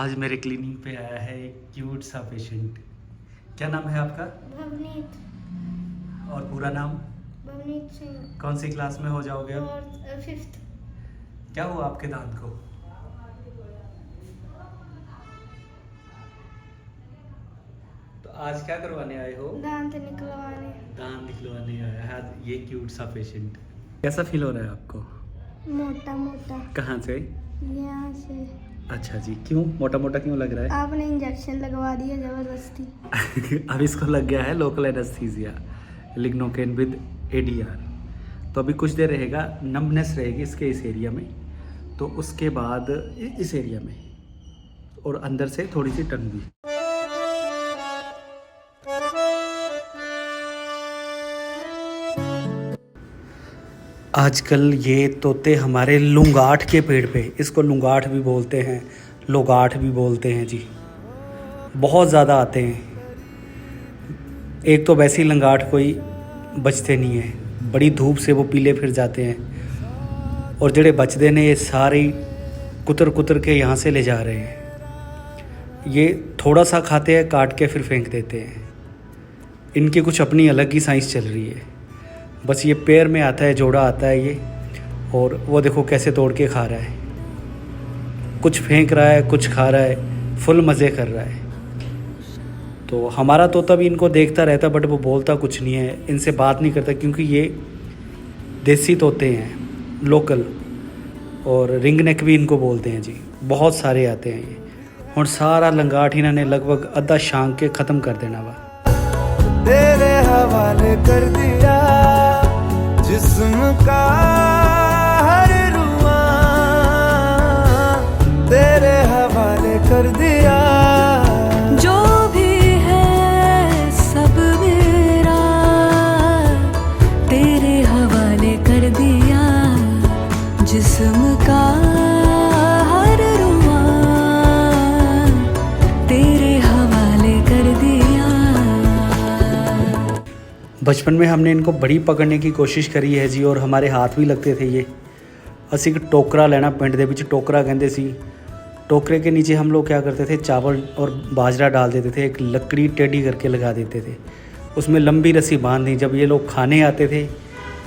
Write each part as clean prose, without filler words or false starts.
आज मेरे क्लिनिक पे आया है एक क्यूट सा पेशेंट। क्या नाम है आपका? भवनीत। और पूरा नाम? भवनीत सिंह। कौन सी क्लास में हो जाओगे अब? और 5th। क्या हुआ आपके दांत को? तो आज क्या करवाने आए हो? दांत निकलवाने। दांत निकलवाने आया है आज ये क्यूट सा पेशेंट। कैसा फील हो रहा है आपको? मोटा मोटा। कहाँ से? यहाँ से। अच्छा जी, क्यों मोटा मोटा क्यों लग रहा है? आपने इंजेक्शन लगवा दिया जबरदस्ती। अब इसको लग गया है local anaesthesia, lignocaine with ADR. तो अभी कुछ देर रहेगा, नम्बनेस रहेगी इसके इस एरिया में, तो उसके बाद इस एरिया में और अंदर से थोड़ी सी टंग भी। आजकल ये तोते हमारे लुंगाट के पेड़ पे, इसको लुंगाट भी बोलते हैं, लोगाट भी बोलते हैं जी, बहुत ज़्यादा आते हैं। एक तो वैसे ही लंगाट कोई बचते नहीं है, बड़ी धूप से वो पीले फिर जाते हैं, और जड़े बचते ने ये सारे कुतर कुतर के यहाँ से ले जा रहे हैं। ये थोड़ा सा खाते हैं, काट के फिर फेंक देते हैं। इनकी कुछ अपनी अलग ही साइंस चल रही है। बस ये पैर में आता है, जोड़ा आता है ये, और वो देखो कैसे तोड़ के खा रहा है, कुछ फेंक रहा है, कुछ खा रहा है, फुल मज़े कर रहा है। तो हमारा तोता भी इनको देखता रहता, बट वो बोलता कुछ नहीं है, इनसे बात नहीं करता, क्योंकि ये देसी तोते हैं, लोकल, और रिंग नेक भी इनको बोलते हैं जी। बहुत सारे आते हैं ये, और सारा लंगाट इन्होंने लगभग अद्धा शांग के ख़त्म कर देना वा। तेरे हवाले कर दिया जिस्म का हर रुआ, तेरे हवाले कर दिया। जो भी है सब मेरा, तेरे हवाले कर दिया। जिस्म का हर रुआ, तेरे हवाले कर दिया। बचपन में हमने इनको बड़ी पकड़ने की कोशिश करी है जी, और हमारे हाथ भी लगते थे ये। असी एक टोकरा लेना, पिंड दे विच टोकरा कहते सी। टोकरे के नीचे हम लोग क्या करते थे, चावल और बाजरा डाल देते थे, एक लकड़ी टेढ़ी करके लगा देते थे, उसमें लंबी रस्सी बांध दी। जब ये लोग खाने आते थे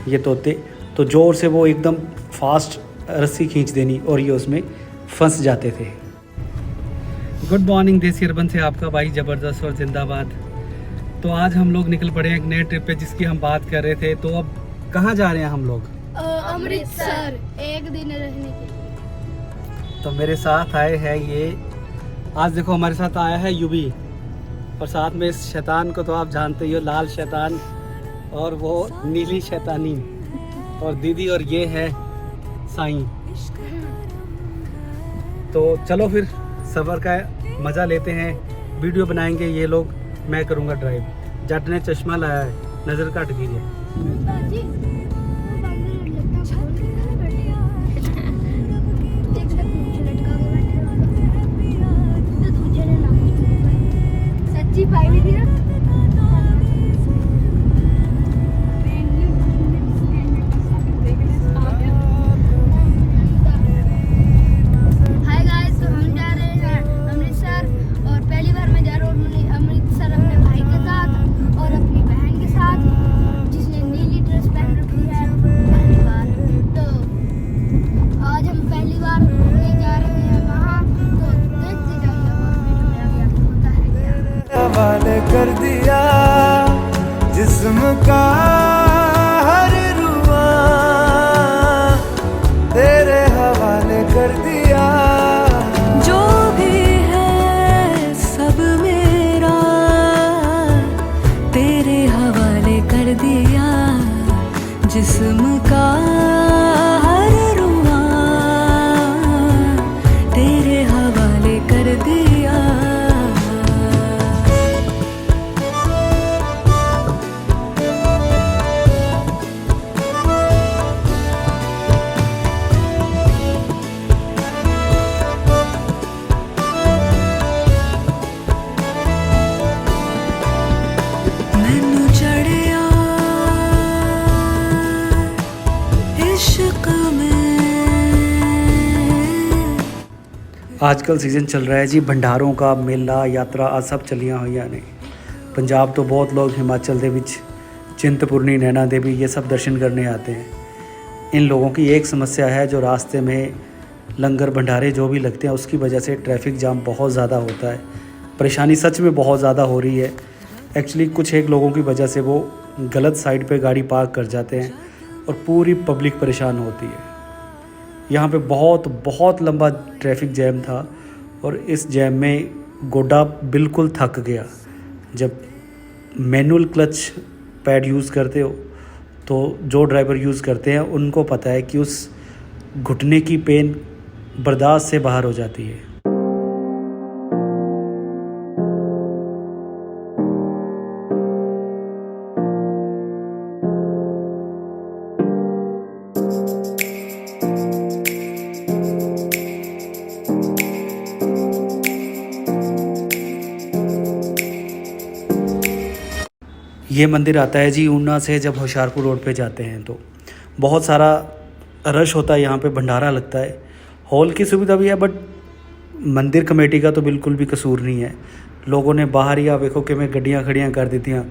ये तोते, तो ज़ोर से वो एकदम फास्ट रस्सी खींच देनी, और ये उसमें फंस जाते थे। गुड मॉर्निंग देसी अर्बन से आपका भाई ज़बरदस्त और जिंदाबाद। तो आज हम लोग निकल पड़े हैं एक नए ट्रिप पे, जिसकी हम बात कर रहे थे। तो अब कहाँ जा रहे हैं हम लोग? अमृतसर, एक दिन रहने के लिए। तो मेरे साथ आए हैं ये, आज देखो हमारे साथ आया है यूबी, और साथ में इस शैतान को तो आप जानते ही हो, लाल शैतान और वो नीली शैतानी, और दीदी, और ये है साईं। तो चलो फिर सफ़र का मज़ा लेते हैं, वीडियो बनाएंगे ये लोग, मैं करूँगा ड्राइव। जट ने चश्मा लाया है, नज़र घट गई है। सच्ची पाई भी थी ना। हाय गाइस, तो हम जा रहे हैं अमृतसर, और पहली बार मैं जा रहा हूँ अमृतसर अपने भाई के साथ और अपनी बहन के साथ, जिसने नीली ड्रेस पहन रखी है पहली बार। तो आज हम पहली बार जा रहे हैं वहाँ, तो देखते जाइए और वीडियो में आगे आपको होता है क्या। हवाले कर दिया जिस्म का हर रुआ, तेरे हवाले कर दिया। जो भी है सब मेरा, तेरे हवाले कर दिया। जिस्म का हर रुआ, तेरे हवाले कर दिया। मैनू चढ़िया आजकल सीज़न चल रहा है जी भंडारों का, मेला यात्रा आ सब चलियां हुई ने। पंजाब तो बहुत लोग हिमाचल ਦੇ ਵਿੱਚ चिंतपूर्णी, नैना देवी ये सब दर्शन करने आते हैं। इन लोगों की एक समस्या है, जो रास्ते में लंगर भंडारे जो भी लगते हैं उसकी वजह से ट्रैफिक जाम बहुत ज़्यादा होता है। परेशानी सच में बहुत ज़्यादा हो रही है। एक्चुअली कुछ एक लोगों की वजह से वो गलत साइड पे गाड़ी पार्क कर जाते हैं और पूरी पब्लिक परेशान होती है। यहाँ पे बहुत लंबा ट्रैफिक जैम था और इस जैम में गोडा बिल्कुल थक गया। जब मैनुअल क्लच पैड यूज़ करते हो तो जो ड्राइवर यूज़ करते हैं उनको पता है कि उस घुटने की पेन बर्दाश्त से बाहर हो जाती है। ये मंदिर आता है जी ऊना से। जब होशियारपुर रोड पे जाते हैं तो बहुत सारा रश होता है, यहाँ पे भंडारा लगता है। हॉल की सुविधा भी है बट मंदिर कमेटी का तो बिल्कुल भी कसूर नहीं है। लोगों ने बाहर या वेखो कि में गड्डियाँ खड़ियाँ कर दी थी।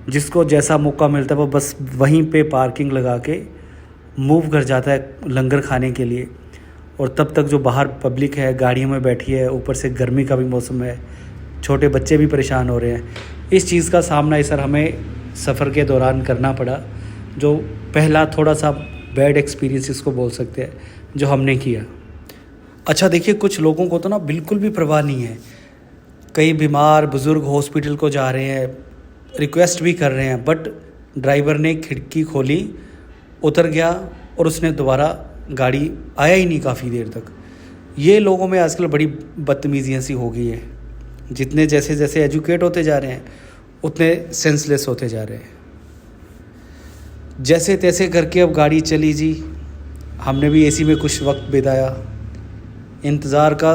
जिसको जैसा मौका मिलता है वो बस वहीं पे पार्किंग लगा के मूव कर जाता है लंगर खाने के लिए। और तब तक जो बाहर पब्लिक है गाड़ियों में बैठी है, ऊपर से गर्मी का भी मौसम है, छोटे बच्चे भी परेशान हो रहे हैं। इस चीज़ का सामना इस हमें सफ़र के दौरान करना पड़ा, जो पहला थोड़ा सा बैड एक्सपीरियंस इसको बोल सकते हैं जो हमने किया। अच्छा देखिए, कुछ लोगों को तो ना बिल्कुल भी परवाह नहीं है। कई बीमार बुज़ुर्ग हॉस्पिटल को जा रहे हैं, रिक्वेस्ट भी कर रहे हैं, बट ड्राइवर ने खिड़की खोली, उतर गया और उसने दोबारा गाड़ी आया ही नहीं काफ़ी देर तक। ये लोगों में आजकल बड़ी बदतमीज़ियाँ सी हो गई है। जितने जैसे जैसे एजुकेट होते जा रहे हैं उतने सेंसलेस होते जा रहे हैं। जैसे तैसे करके अब गाड़ी चली जी। हमने भी एसी में कुछ वक्त बिताया। इंतज़ार का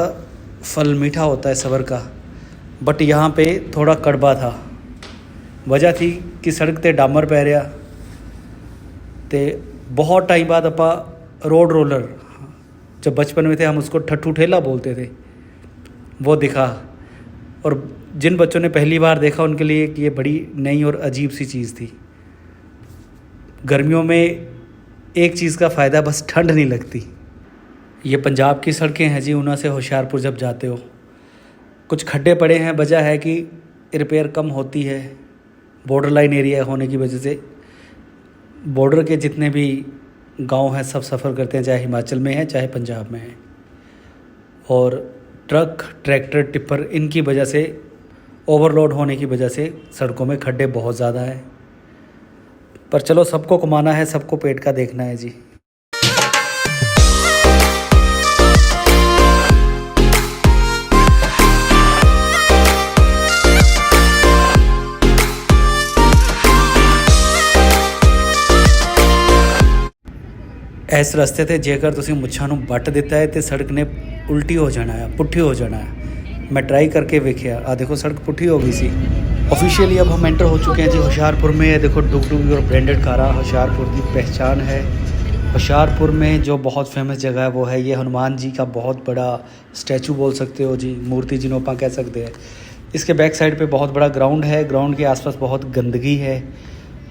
फल मीठा होता है सब्र का, बट यहाँ पे थोड़ा कड़वा था। वजह थी कि सड़क ते डामर पै रहा ते बहुत टाइम बाद अपा रोड रोलर, जब बचपन में थे हम उसको ठट्ठू ठेला बोलते थे, वो दिखा। और जिन बच्चों ने पहली बार देखा उनके लिए कि ये बड़ी नई और अजीब सी चीज़ थी। गर्मियों में एक चीज़ का फ़ायदा, बस ठंड नहीं लगती। ये पंजाब की सड़कें हैं जी। ऊना से होशियारपुर जब जाते हो कुछ खड्डे पड़े हैं, वजह है कि रिपेयर कम होती है। बॉर्डर लाइन एरिया होने की वजह से बॉर्डर के जितने भी गांव हैं सब सफ़र करते हैं, चाहे हिमाचल में है चाहे पंजाब में है। और ट्रक, ट्रैक्टर, टिप्पर, इनकी वजह से ओवरलोड होने की वजह से सड़कों में खड्डे बहुत ज़्यादा हैं। पर चलो, सबको कमाना है, सबको पेट का देखना है जी। इस रस्ते ते जेकर तुसी मुच्छां नूं बट दिता है तो सड़क ने उल्टी हो जाना है, पुट्ठी हो जाना है। मैं ट्राई करके वेख्या, आ देखो सड़क पुट्ठी हो गई सी। ऑफिशियली अब हम एंटर हो चुके हैं जी होशियारपुर में। देखो डुगडुगी और ब्रांडेड कारा होशियारपुर की पहचान है। होशियारपुर में जो बहुत फेमस जगह है वो है ये हनुमान जी का बहुत बड़ा स्टैचू बोल सकते हो जी, मूर्ति जिन्हों आप कह सकते हैं। इसके बैक साइड पे बहुत बड़ा ग्राउंड है। ग्राउंड के आसपास बहुत गंदगी है,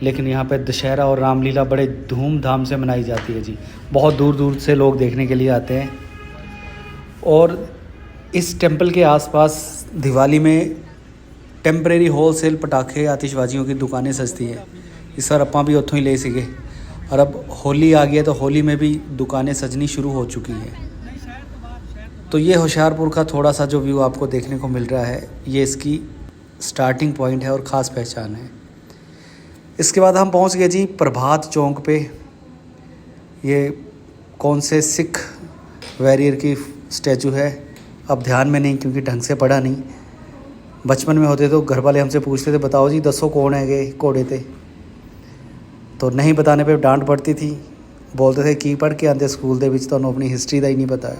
लेकिन यहाँ पे दशहरा और रामलीला बड़े धूमधाम से मनाई जाती है जी। बहुत दूर दूर से लोग देखने के लिए आते हैं। और इस टेंपल के आसपास दिवाली में टेम्परेरी होलसेल पटाखे, आतिशबाजियों की दुकानें सजती हैं। इस बार अप्पा भी उत्थों ही ले सीगे। और अब होली आ गई है तो होली में भी दुकानें सजनी शुरू हो चुकी हैं। तो ये होशियारपुर का थोड़ा सा जो व्यू आपको देखने को मिल रहा है, ये इसकी स्टार्टिंग पॉइंट है और ख़ास पहचान है। इसके बाद हम पहुंच गए जी प्रभात चौक पे। ये कौन से सिख वॉरियर की स्टैचू है अब ध्यान में नहीं, क्योंकि ढंग से पढ़ा नहीं। बचपन में होते तो घर वाले हमसे पूछते थे बताओ जी दसो कौन है गए घोड़े थे, तो नहीं बताने पे डांट पड़ती थी। बोलते थे की पढ़ के आते स्कूल दे विच, तुहानूं अपनी हिस्ट्री का ही नहीं पता है।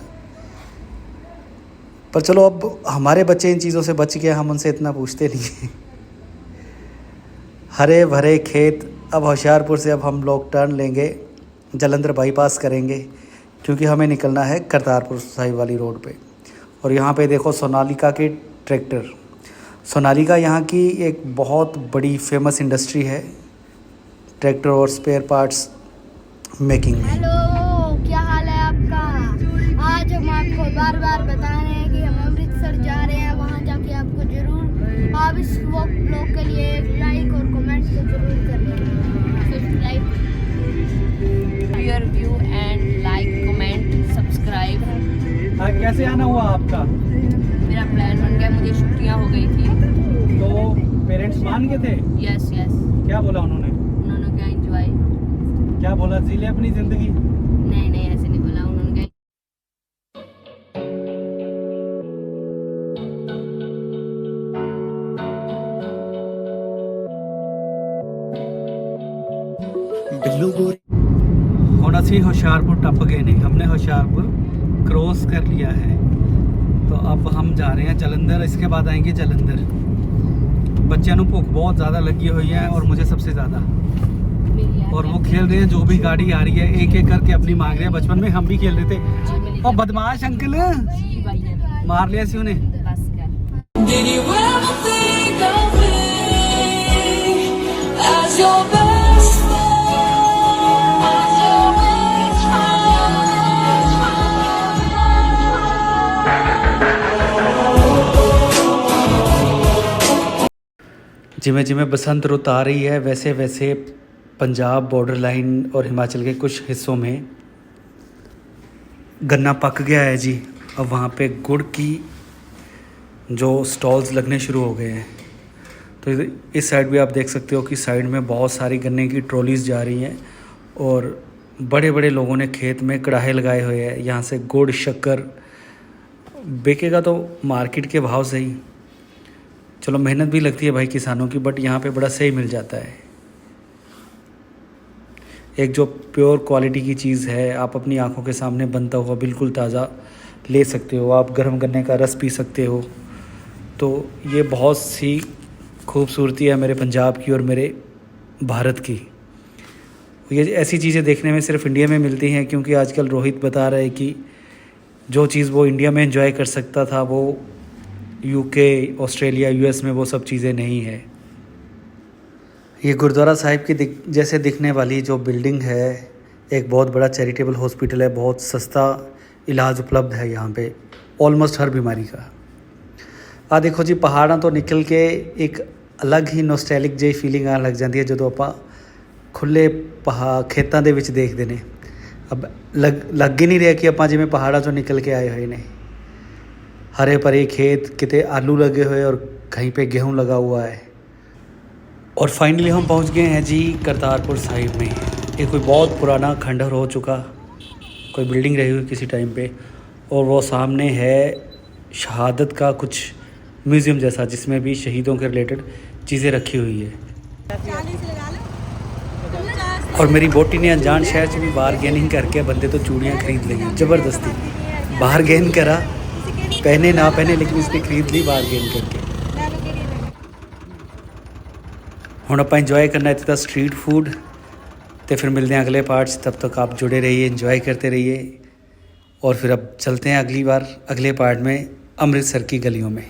पर चलो अब हमारे बच्चे इन चीज़ों से बच गए, हम उनसे इतना पूछते नहीं हैं। हरे भरे खेत। अब होशियारपुर से अब हम लोग टर्न लेंगे, जलंधर बाईपास करेंगे, क्योंकि हमें निकलना है करतारपुर साहिब वाली रोड पे। और यहाँ पे देखो सोनालिका के ट्रैक्टर। सोनालिका यहाँ की एक बहुत बड़ी फेमस इंडस्ट्री है ट्रैक्टर और स्पेयर पार्ट्स मेकिंग में। हेलो, क्या हाल है आपका? आज हम आपको बार बार बता रहे हैं कि हम अमृतसर जा रहे हैं। वहाँ जाके आपको जरूर आप इस व्लॉग के लिए एक लाइक और कमेंट तो जरूर कर दें। Subscribe share view and like comment subscribe. कैसे आना हुआ आपका? मेरा प्लान बन गया, मुझे छुट्टियां हो गई थी तो पेरेंट्स मान गए थे? यस क्या बोला उन्होंने? उन्होंने क्या एंजॉय क्या बोला, जी ले अपनी ज़िंदगी? नहीं ऐसे नहीं बोला उन्होंने क्या ਹੁਣ ਅਸੀਂ होशियारपुर टप गए नहीं, हमने होशियारपुर क्रॉस कर लिया है। तो अब हम जा रहे हैं जलंधर, इसके बाद आएंगे जलंधर। बच्चों को भूख बहुत ज़्यादा लगी हुई है और मुझे सबसे ज़्यादा। और वो खेल रहे हैं, जो भी गाड़ी आ रही है एक एक करके अपनी मांग रहे हैं। बचपन में हम भी खेल रहे थे। और बदमाश अंकल मार लिया सी उन्हें। बस कर Did you ever think of me as your best friend? As your best friend? जिमें जिमें बसंत रुत आ रही है वैसे वैसे पंजाब बॉर्डर लाइन और हिमाचल के कुछ हिस्सों में गन्ना पक गया है जी। अब वहाँ पे गुड़ की जो स्टॉल्स लगने शुरू हो गए हैं। तो इस साइड भी आप देख सकते हो कि साइड में बहुत सारी गन्ने की ट्रॉलीज जा रही हैं और बड़े बड़े लोगों ने खेत में कड़ाहे लगाए हुए हैं। यहाँ से गुड़ शक्कर बेचेगा तो मार्केट के भाव से ही। चलो मेहनत भी लगती है भाई किसानों की, बट यहाँ पे बड़ा सही मिल जाता है। एक जो प्योर क्वालिटी की चीज़ है, आप अपनी आंखों के सामने बनता हुआ बिल्कुल ताज़ा ले सकते हो। आप गर्म गन्ने का रस पी सकते हो। तो ये बहुत सी खूबसूरती है मेरे पंजाब की और मेरे भारत की। ये ऐसी चीज़ें देखने में सिर्फ इंडिया में मिलती हैं, क्योंकि आजकल रोहित बता रहा है कि जो चीज़ वो इंडिया में एंजॉय कर सकता था वो यूके, ऑस्ट्रेलिया, यूएस में वो सब चीज़ें नहीं है। ये गुरुद्वारा साहिब की जैसे दिखने वाली जो बिल्डिंग है एक बहुत बड़ा चैरिटेबल हॉस्पिटल है। बहुत सस्ता इलाज उपलब्ध है यहाँ पे ऑलमोस्ट हर बीमारी का। देखो जी, पहाड़ों तो निकल के एक अलग ही नोस्टैलिक ਜਿਹੀ फीलिंग आने लग जाती है ਜਦੋਂ ਆਪਾਂ खुले खेतों के ਵਿੱਚ देखते हैं। अब लग ही नहीं रहा कि ਆਪਾਂ जिमें पहाड़ों चों निकल के आए हुए हैं। हरे भरे खेत, किते आलू लगे हुए और कहीं पे गेहूँ लगा हुआ है। और फाइनली हम पहुंच गए हैं जी करतारपुर साहिब में। ये कोई बहुत पुराना खंडहर हो चुका, कोई बिल्डिंग रही हुई किसी टाइम पे। और वो सामने है शहादत का कुछ म्यूज़ियम जैसा, जिसमें भी शहीदों के रिलेटेड चीज़ें रखी हुई है। और मेरी बोटी ने अनजान शहर से भी बारगेनिंग करके बंदे तो चूड़ियाँ खरीद ली ज़बरदस्ती। बारगेन करा, पहने ना पहने, लेकिन इसने खरीद ली बारगेन करके। हुण आप इंजॉय करना इतना स्ट्रीट फूड। तो फिर मिलते हैं अगले पार्ट्स। तब तक आप जुड़े रहिए, इंजॉय करते रहिए। और फिर अब चलते हैं अगली बार अगले पार्ट में अमृतसर की गलियों में।